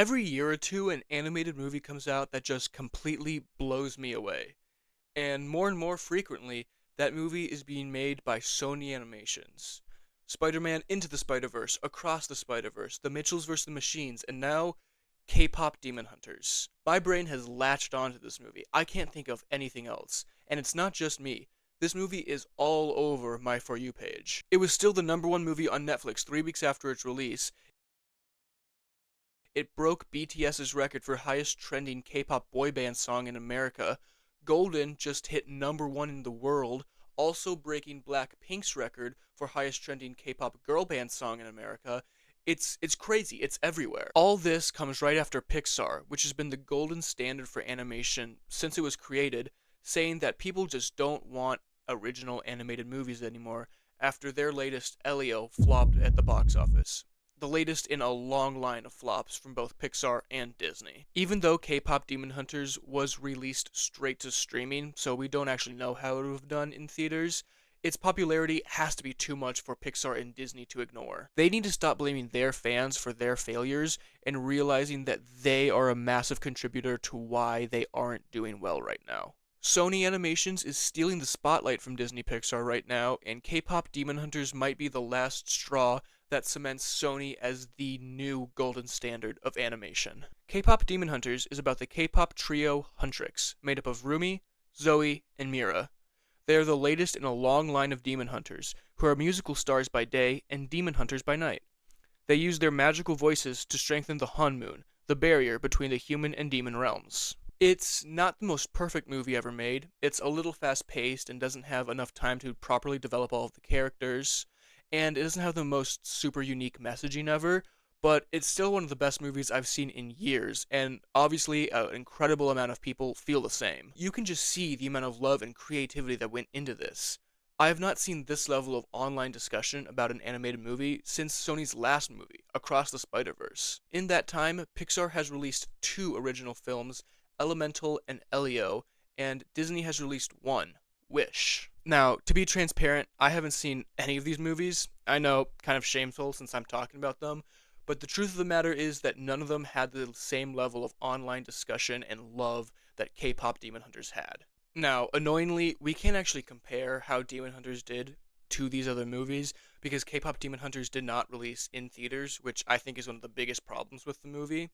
Every year or two, an animated movie comes out that just completely blows me away. And more frequently, that movie is being made by Sony Animations. Spider-Man Into the Spider-Verse, Across the Spider-Verse, The Mitchells vs. the Machines, and now K-pop Demon Hunters. My brain has latched onto this movie. I can't think of anything else. And it's not just me. This movie is all over my For You page. It was still the number one movie on Netflix 3 weeks after its release. It broke BTS's record for highest trending K-pop boy band song in America. Golden just hit number one in the world, also breaking Blackpink's record for highest trending K-pop girl band song in America. It's crazy. It's everywhere. All this comes right after Pixar, which has been the golden standard for animation since it was created, saying that people just don't want original animated movies anymore after their latest Elio flopped at the box office, the latest in a long line of flops from both Pixar and Disney. Even though K-pop Demon Hunters was released straight to streaming, so we don't actually know how it would have done in theaters, its popularity has to be too much for Pixar and Disney to ignore. They need to stop blaming their fans for their failures and realizing that they are a massive contributor to why they aren't doing well right now. Sony Animations is stealing the spotlight from Disney Pixar right now, and K-pop Demon Hunters might be the last straw that cements Sony as the new golden standard of animation. K-pop Demon Hunters is about the K-pop trio Huntrix, made up of Rumi, Zoe, and Mira. They are the latest in a long line of demon hunters, who are musical stars by day and demon hunters by night. They use their magical voices to strengthen the Han Moon, the barrier between the human and demon realms. It's not the most perfect movie ever made. It's a little fast-paced and doesn't have enough time to properly develop all of the characters, and it doesn't have the most super unique messaging ever, but it's still one of the best movies I've seen in years, and obviously an incredible amount of people feel the same. You can just see the amount of love and creativity that went into this. I have not seen this level of online discussion about an animated movie since Sony's last movie, Across the Spider-Verse. In that time, Pixar has released two original films, Elemental and Elio, and Disney has released one, Wish. Now, to be transparent, I haven't seen any of these movies. I know, kind of shameful since I'm talking about them, but the truth of the matter is that none of them had the same level of online discussion and love that K-pop Demon Hunters had. Now, annoyingly, we can't actually compare how Demon Hunters did to these other movies because K-pop Demon Hunters did not release in theaters, which I think is one of the biggest problems with the movie,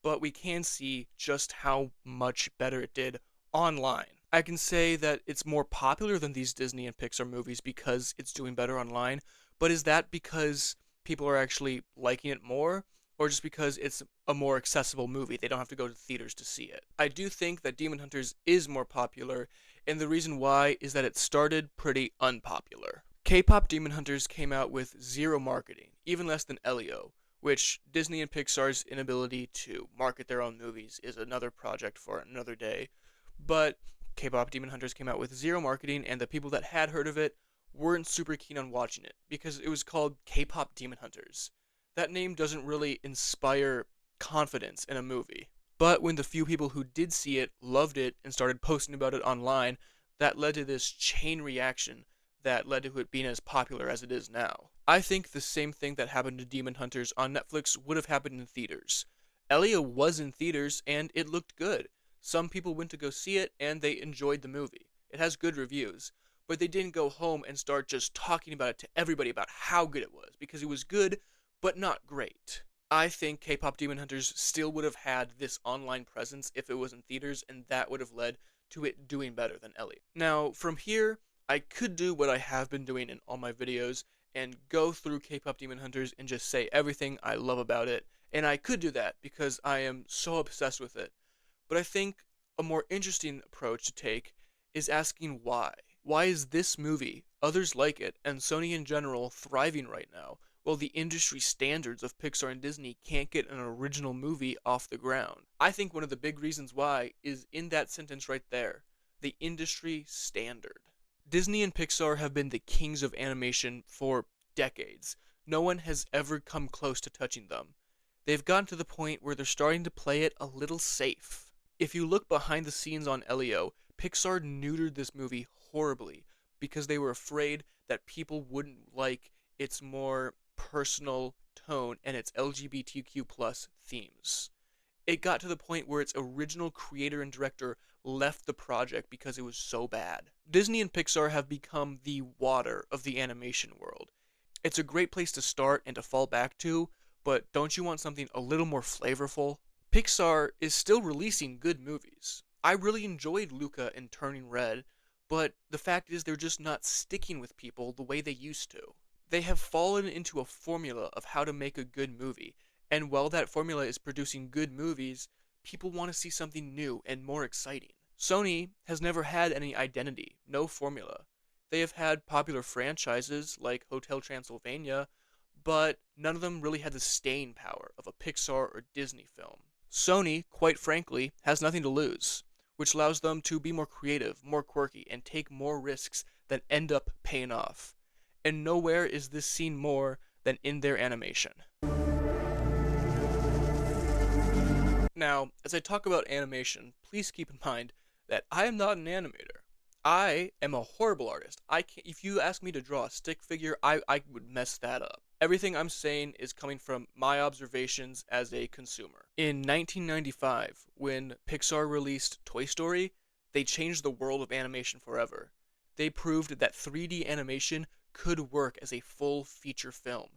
but we can see just how much better it did online. I can say that it's more popular than these Disney and Pixar movies because it's doing better online, but is that because people are actually liking it more, or just because it's a more accessible movie? They don't have to go to theaters to see it. I do think that Demon Hunters is more popular, and the reason why is that it started pretty unpopular. K-pop Demon Hunters came out with zero marketing, even less than Elio, which Disney and Pixar's inability to market their own movies is another project for another day. But K-pop Demon Hunters came out with zero marketing, and the people that had heard of it weren't super keen on watching it because it was called K-pop Demon Hunters. That name doesn't really inspire confidence in a movie. But when the few people who did see it loved it and started posting about it online, that led to this chain reaction that led to it being as popular as it is now. I think the same thing that happened to Demon Hunters on Netflix would have happened in theaters. Elio was in theaters and it looked good. Some people went to go see it and they enjoyed the movie. It has good reviews, but they didn't go home and start just talking about it to everybody about how good it was, because it was good, but not great. I think K-pop Demon Hunters still would have had this online presence if it was in theaters, and that would have led to it doing better than Ellie. Now, from here, I could do what I have been doing in all my videos and go through K-pop Demon Hunters and just say everything I love about it, and I could do that because I am so obsessed with it. But I think a more interesting approach to take is asking why. Why is this movie, others like it, and Sony in general thriving right now, while the industry standards of Pixar and Disney can't get an original movie off the ground? I think one of the big reasons why is in that sentence right there, the industry standard. Disney and Pixar have been the kings of animation for decades. No one has ever come close to touching them. They've gotten to the point where they're starting to play it a little safe. If you look behind the scenes on Elio, Pixar neutered this movie horribly because they were afraid that people wouldn't like its more personal tone and its LGBTQ plus themes. It got to the point where its original creator and director left the project because it was so bad. Disney and Pixar have become the water of the animation world. It's a great place to start and to fall back to, but don't you want something a little more flavorful? Pixar is still releasing good movies. I really enjoyed Luca and Turning Red, but the fact is they're just not sticking with people the way they used to. They have fallen into a formula of how to make a good movie, and while that formula is producing good movies, people want to see something new and more exciting. Sony has never had any identity, no formula. They have had popular franchises like Hotel Transylvania, but none of them really had the staying power of a Pixar or Disney film. Sony, quite frankly, has nothing to lose, which allows them to be more creative, more quirky, and take more risks that end up paying off. And nowhere is this seen more than in their animation. Now, as I talk about animation, please keep in mind that I am not an animator. I am a horrible artist. I can't, if you ask me to draw a stick figure, I would mess that up. Everything I'm saying is coming from my observations as a consumer. In 1995, when Pixar released Toy Story, they changed the world of animation forever. They proved that 3D animation could work as a full feature film.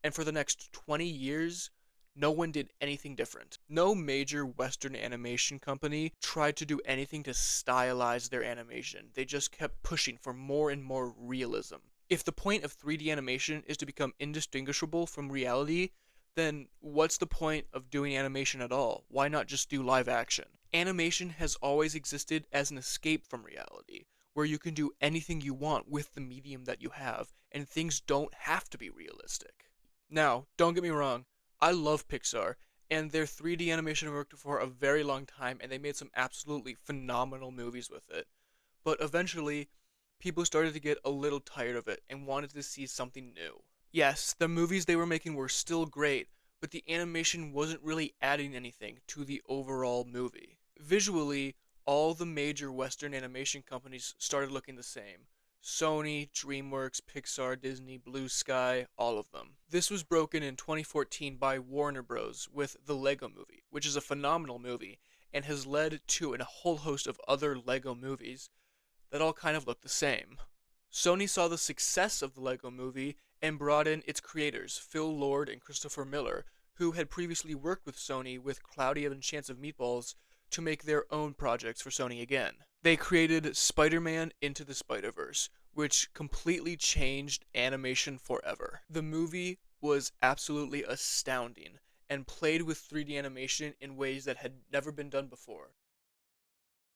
And for the next 20 years, no one did anything different. No major Western animation company tried to do anything to stylize their animation. They just kept pushing for more and more realism. If the point of 3D animation is to become indistinguishable from reality, then what's the point of doing animation at all? Why not just do live action? Animation has always existed as an escape from reality, where you can do anything you want with the medium that you have, and things don't have to be realistic. Now, don't get me wrong, I love Pixar, and their 3D animation worked for a very long time, and they made some absolutely phenomenal movies with it. But eventually, people started to get a little tired of it and wanted to see something new. Yes, the movies they were making were still great, but the animation wasn't really adding anything to the overall movie. Visually, all the major Western animation companies started looking the same. Sony, DreamWorks, Pixar, Disney, Blue Sky, all of them. This was broken in 2014 by Warner Bros. With The Lego Movie, which is a phenomenal movie, and has led to a whole host of other Lego movies that all kind of look the same. Sony saw the success of The Lego Movie and brought in its creators, Phil Lord and Christopher Miller, who had previously worked with Sony with Cloudy and Chance of Meatballs, to make their own projects for Sony again. They created Spider-Man Into the Spider-Verse, which completely changed animation forever. The movie was absolutely astounding and played with 3D animation in ways that had never been done before.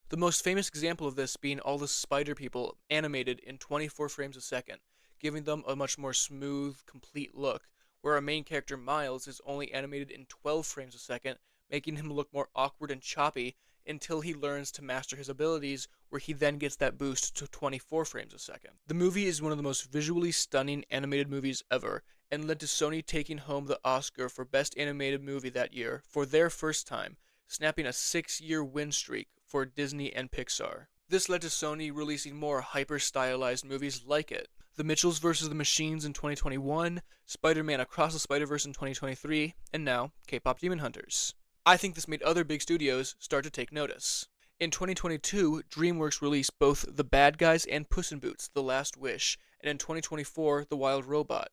The most famous example of this being all the spider people animated in 24 frames a second, giving them a much more smooth, complete look, where our main character Miles is only animated in 12 frames a second, making him look more awkward and choppy until he learns to master his abilities, where he then gets that boost to 24 frames a second. The movie is one of the most visually stunning animated movies ever, and led to Sony taking home the Oscar for Best Animated Movie that year for their first time, snapping a 6-year win streak for Disney and Pixar. This led to Sony releasing more hyper-stylized movies like it. The Mitchells vs. the Machines in 2021, Spider-Man Across the Spider-Verse in 2023, and now K-Pop Demon Hunters. I think this made other big studios start to take notice. In 2022, DreamWorks released both The Bad Guys and Puss in Boots: The Last Wish, and in 2024, The Wild Robot.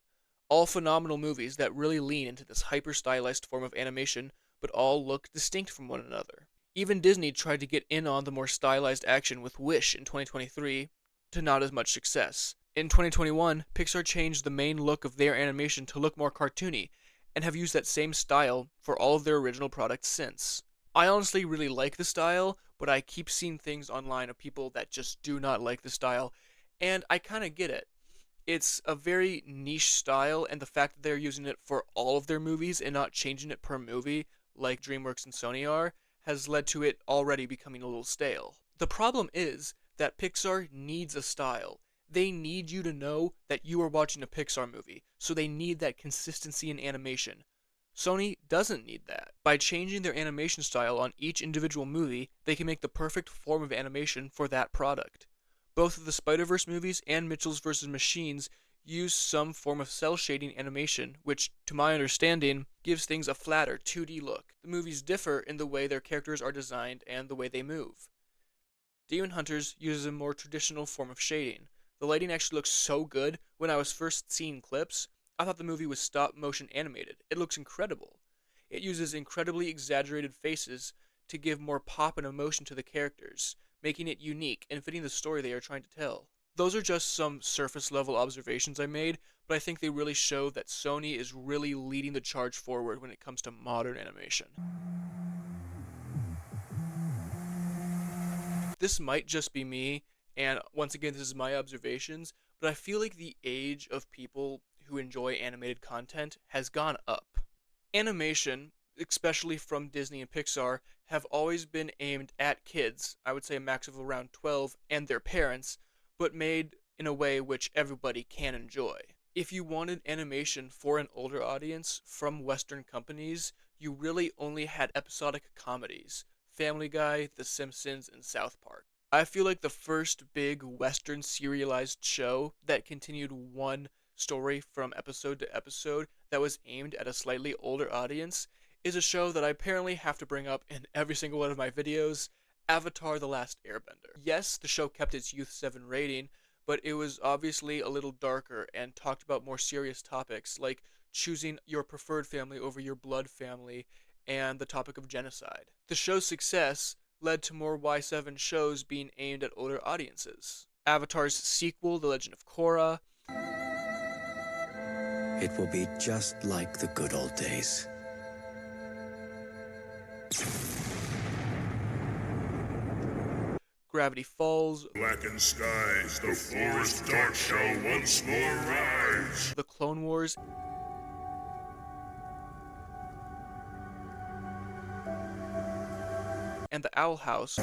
All phenomenal movies that really lean into this hyper-stylized form of animation, but all look distinct from one another. Even Disney tried to get in on the more stylized action with Wish in 2023, to not as much success. In 2021, Pixar changed the main look of their animation to look more cartoony, and have used that same style for all of their original products since. I honestly really like the style, but I keep seeing things online of people that just do not like the style, and I kind of get it. It's a very niche style, and the fact that they're using it for all of their movies and not changing it per movie, like DreamWorks and Sony are, has led to it already becoming a little stale. The problem is that Pixar needs a style. They need you to know that you are watching a Pixar movie, so they need that consistency in animation. Sony doesn't need that. By changing their animation style on each individual movie, they can make the perfect form of animation for that product. Both of the Spider-Verse movies and Mitchells vs. Machines use some form of cel shading animation, which, to my understanding, gives things a flatter 2D look. The movies differ in the way their characters are designed and the way they move. Demon Hunters uses a more traditional form of shading. The lighting actually looks so good. When I was first seeing clips, I thought the movie was stop motion animated. It looks incredible. It uses incredibly exaggerated faces to give more pop and emotion to the characters, making it unique and fitting the story they are trying to tell. Those are just some surface level observations I made, but I think they really show that Sony is really leading the charge forward when it comes to modern animation. This might just be me, and once again, this is my observations, but I feel like the age of people who enjoy animated content has gone up. Animation, especially from Disney and Pixar, have always been aimed at kids, I would say a max of around 12, and their parents, but made in a way which everybody can enjoy. If you wanted animation for an older audience from Western companies, you really only had episodic comedies. Family Guy, The Simpsons, and South Park. I feel like the first big Western serialized show that continued one story from episode to episode that was aimed at a slightly older audience is a show that I apparently have to bring up in every single one of my videos, Avatar: The Last Airbender. Yes, the show kept its Youth 7 rating, but it was obviously a little darker and talked about more serious topics like choosing your preferred family over your blood family and the topic of genocide. The show's success led to more Y7 shows being aimed at older audiences. Avatar's sequel, The Legend of Korra. It will be just like the good old days. Gravity Falls. Blackened skies, the forest dark shall once more rise. The Clone Wars. And The Owl House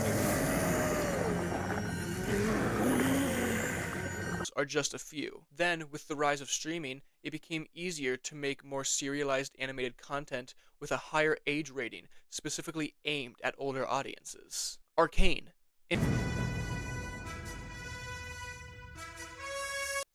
are just a few. Then, with the rise of streaming, it became easier to make more serialized animated content with a higher age rating, specifically aimed at older audiences. Arcane. The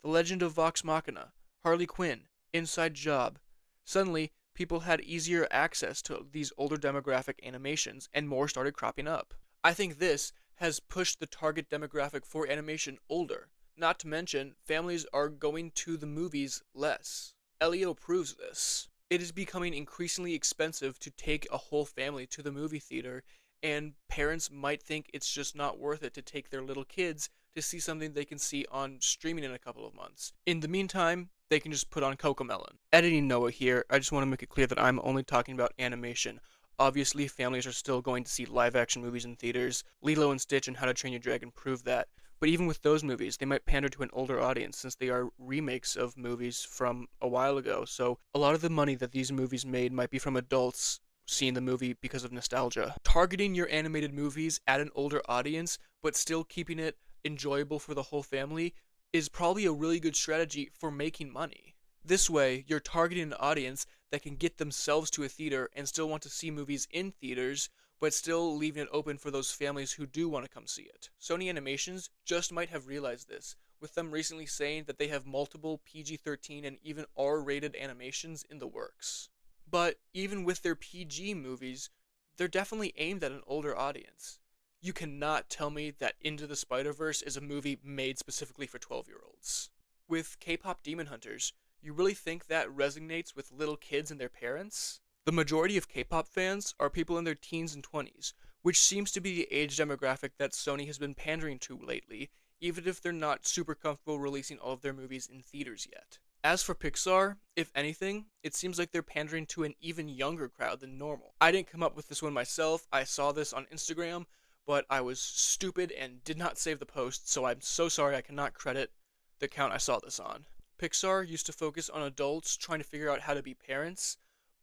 Legend of Vox Machina, Harley Quinn, Inside Job. Suddenly, people had easier access to these older demographic animations, and more started cropping up. I think this has pushed the target demographic for animation older. Not to mention, families are going to the movies less. Elio proves this. It is becoming increasingly expensive to take a whole family to the movie theater, and parents might think it's just not worth it to take their little kids to see something they can see on streaming in a couple of months. In the meantime, they can just put on Cocomelon. Editing Noah here, I just want to make it clear that I'm only talking about animation. Obviously, families are still going to see live-action movies in theaters. Lilo and Stitch and How to Train Your Dragon prove that. But even with those movies, they might pander to an older audience since they are remakes of movies from a while ago. So a lot of the money that these movies made might be from adults seeing the movie because of nostalgia. Targeting your animated movies at an older audience, but still keeping it enjoyable for the whole family, is probably a really good strategy for making money. This way, you're targeting an audience that can get themselves to a theater and still want to see movies in theaters, but still leaving it open for those families who do want to come see it. Sony Animations just might have realized this, with them recently saying that they have multiple PG-13 and even R-rated animations in the works. But even with their PG movies, they're definitely aimed at an older audience. You cannot tell me that Into the Spider-Verse is a movie made specifically for 12-year-olds. With K-pop Demon Hunters, you really think that resonates with little kids and their parents? The majority of K-pop fans are people in their teens and 20s, which seems to be the age demographic that Sony has been pandering to lately, even if they're not super comfortable releasing all of their movies in theaters yet. As for Pixar, if anything, it seems like they're pandering to an even younger crowd than normal. I didn't come up with this one myself, I saw this on Instagram, but I was stupid and did not save the post, so I'm so sorry I cannot credit the account I saw this on. Pixar used to focus on adults trying to figure out how to be parents,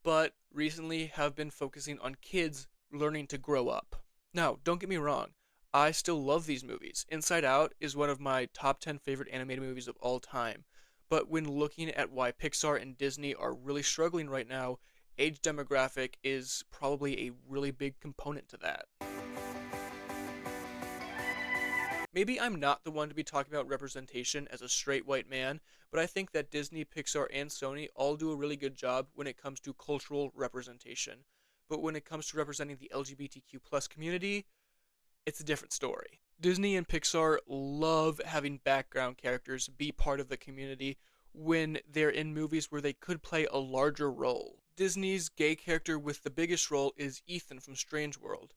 but recently have been focusing on kids learning to grow up. Now, don't get me wrong, I still love these movies. Inside Out is one of my top 10 favorite animated movies of all time, but when looking at why Pixar and Disney are really struggling right now, age demographic is probably a really big component to that. Maybe I'm not the one to be talking about representation as a straight white man, but I think that Disney, Pixar, and Sony all do a really good job when it comes to cultural representation. But when it comes to representing the LGBTQ plus community, it's a different story. Disney and Pixar love having background characters be part of the community when they're in movies where they could play a larger role. Disney's gay character with the biggest role is Ethan from Strange World,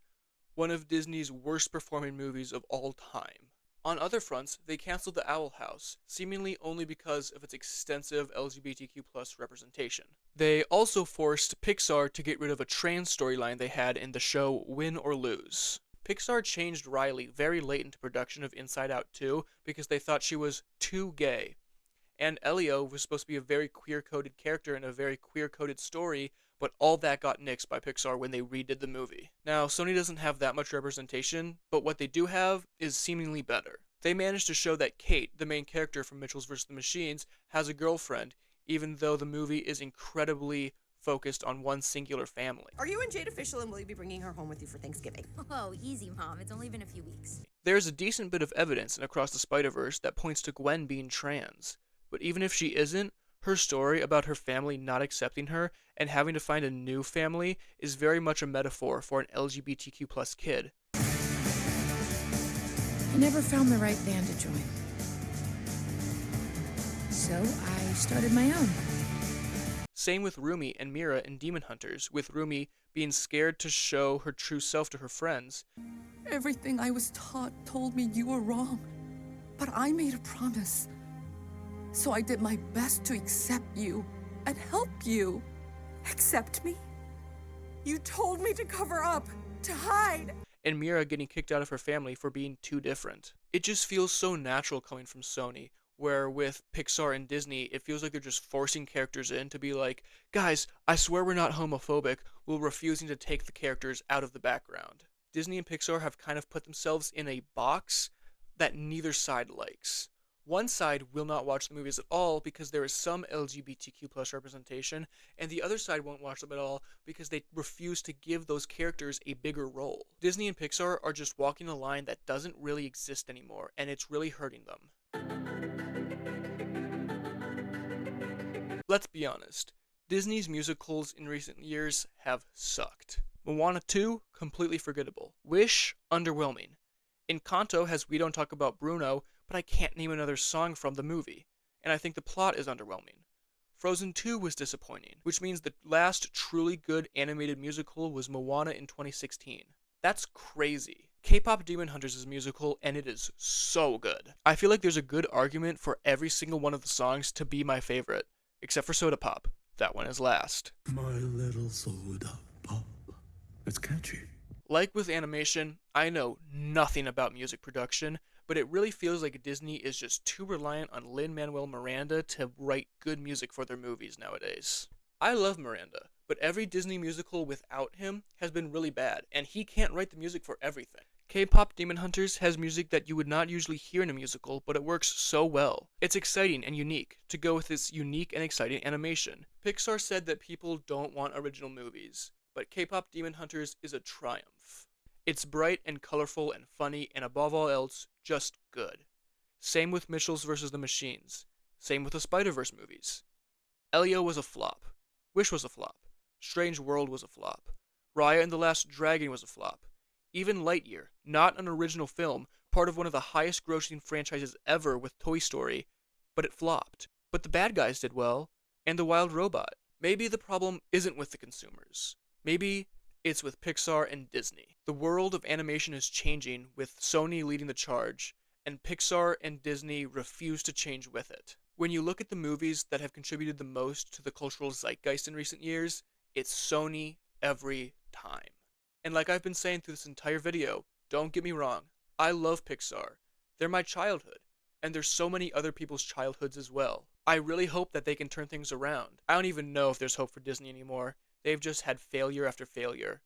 one of Disney's worst performing movies of all time. On other fronts, they canceled The Owl House, seemingly only because of its extensive LGBTQ plus representation. They also forced Pixar to get rid of a trans storyline they had in the show Win or Lose. Pixar changed Riley very late into production of Inside Out 2 because they thought she was too gay. And Elio was supposed to be a very queer-coded character in a very queer-coded story, but all that got nixed by Pixar when they redid the movie. Now, Sony doesn't have that much representation, but what they do have is seemingly better. They managed to show that Kate, the main character from Mitchell's vs. the Machines, has a girlfriend, even though the movie is incredibly focused on one singular family. Are you and Jade official, and will you be bringing her home with you for Thanksgiving? Oh, easy, Mom. It's only been a few weeks. There's a decent bit of evidence in Across the Spider-Verse that points to Gwen being trans, but even if she isn't, her story about her family not accepting her and having to find a new family is very much a metaphor for an LGBTQ plus kid. I never found the right band to join. So I started my own. Same with Rumi and Mira in Demon Hunters, with Rumi being scared to show her true self to her friends. Everything I was taught told me you were wrong, but I made a promise. So I did my best to accept you and help you. Accept me? You told me to cover up, to hide. And Mira getting kicked out of her family for being too different. It just feels so natural coming from Sony, where with Pixar and Disney, it feels like they're just forcing characters in to be like, guys, I swear we're not homophobic, while refusing to take the characters out of the background. Disney and Pixar have kind of put themselves in a box that neither side likes. One side will not watch the movies at all because there is some LGBTQ plus representation, and the other side won't watch them at all because they refuse to give those characters a bigger role. Disney and Pixar are just walking a line that doesn't really exist anymore, and it's really hurting them. Let's be honest, Disney's musicals in recent years have sucked. Moana 2, completely forgettable. Wish, underwhelming. Encanto has We Don't Talk About Bruno, but I can't name another song from the movie, and I think the plot is underwhelming. Frozen 2 was disappointing, which means the last truly good animated musical was Moana in 2016. That's crazy. K-pop Demon Hunters is a musical, and it is so good. I feel like there's a good argument for every single one of the songs to be my favorite, except for Soda Pop. That one is last. My little soda pop. It's catchy. Like with animation, I know nothing about music production, but it really feels like Disney is just too reliant on Lin-Manuel Miranda to write good music for their movies nowadays. I love Miranda, but every Disney musical without him has been really bad, and he can't write the music for everything. K-pop Demon Hunters has music that you would not usually hear in a musical, but it works so well. It's exciting and unique, to go with its unique and exciting animation. Pixar said that people don't want original movies, but K-pop Demon Hunters is a triumph. It's bright and colorful and funny, and above all else, just good. Same with Mitchell's vs. the Machines. Same with the Spider-Verse movies. Elio was a flop. Wish was a flop. Strange World was a flop. Raya and the Last Dragon was a flop. Even Lightyear, not an original film, part of one of the highest grossing franchises ever with Toy Story, but it flopped. But the bad guys did well, and The Wild Robot. Maybe the problem isn't with the consumers. Maybe it's with Pixar and Disney. The world of animation is changing, with Sony leading the charge, and Pixar and Disney refuse to change with it. When you look at the movies that have contributed the most to the cultural zeitgeist in recent years, it's Sony every time. And like I've been saying through this entire video, don't get me wrong, I love Pixar. They're my childhood, and there's so many other people's childhoods as well. I really hope that they can turn things around. I don't even know if there's hope for Disney anymore. They've just had failure after failure.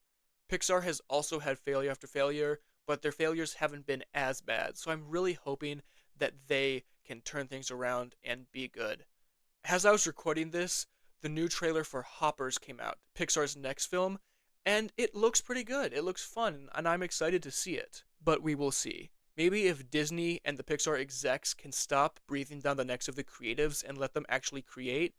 Pixar has also had failure after failure, but their failures haven't been as bad, so I'm really hoping that they can turn things around and be good. As I was recording this, the new trailer for Hoppers came out, Pixar's next film, and it looks pretty good. It looks fun, and I'm excited to see it. But we will see. Maybe if Disney and the Pixar execs can stop breathing down the necks of the creatives and let them actually create,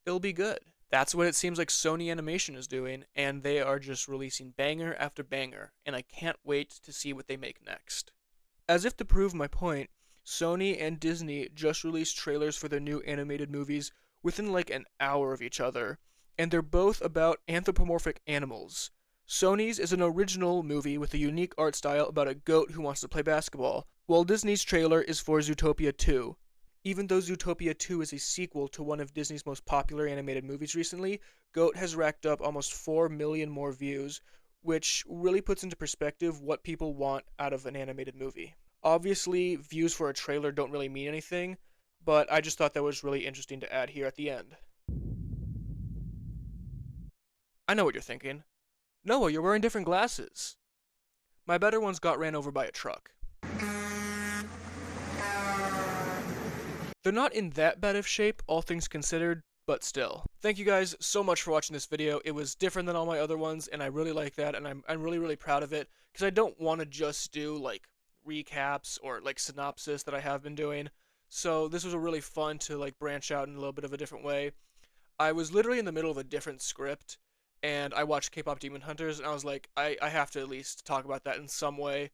it'll be good. That's what it seems like Sony Animation is doing, and they are just releasing banger after banger, and I can't wait to see what they make next. As if to prove my point, Sony and Disney just released trailers for their new animated movies within like an hour of each other, and they're both about anthropomorphic animals. Sony's is an original movie with a unique art style about a goat who wants to play basketball, while Disney's trailer is for Zootopia 2. Even though Zootopia 2 is a sequel to one of Disney's most popular animated movies recently, GOAT has racked up almost 4 million more views, which really puts into perspective what people want out of an animated movie. Obviously, views for a trailer don't really mean anything, but I just thought that was really interesting to add here at the end. I know what you're thinking. Noah, you're wearing different glasses. My better ones got ran over by a truck. They're not in that bad of shape, all things considered, but still. Thank you guys so much for watching this video. It was different than all my other ones, and I really like that, and I'm really proud of it, because I don't want to just do, like, recaps or, like, synopsis that I have been doing. So this was a really fun to, like, branch out in a little bit of a different way. I was literally in the middle of a different script, and I watched K-Pop Demon Hunters, and I was like, I have to at least talk about that in some way,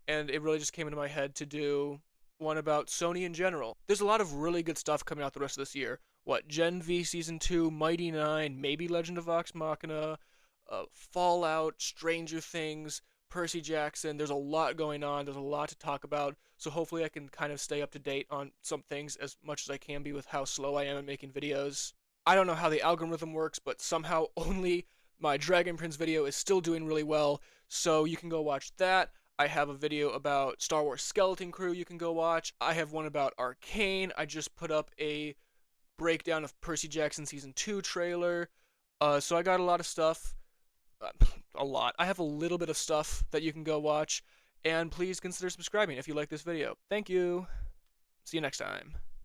and it really just came into my head to do one about Sony in general. There's a lot of really good stuff coming out the rest of this year. What, Gen V Season 2, Mighty 9, maybe Legend of Vox Machina, Fallout, Stranger Things, Percy Jackson. There's a lot going on. There's a lot to talk about. So hopefully I can kind of stay up to date on some things as much as I can be with how slow I am at making videos. I don't know how the algorithm works, but somehow only my Dragon Prince video is still doing really well. So you can go watch that. I have a video about Star Wars Skeleton Crew you can go watch. I have one about Arcane. I just put up a breakdown of Percy Jackson Season 2 trailer. So I got a lot of stuff. A lot. I have a little bit of stuff that you can go watch. And please consider subscribing if you like this video. Thank you. See you next time.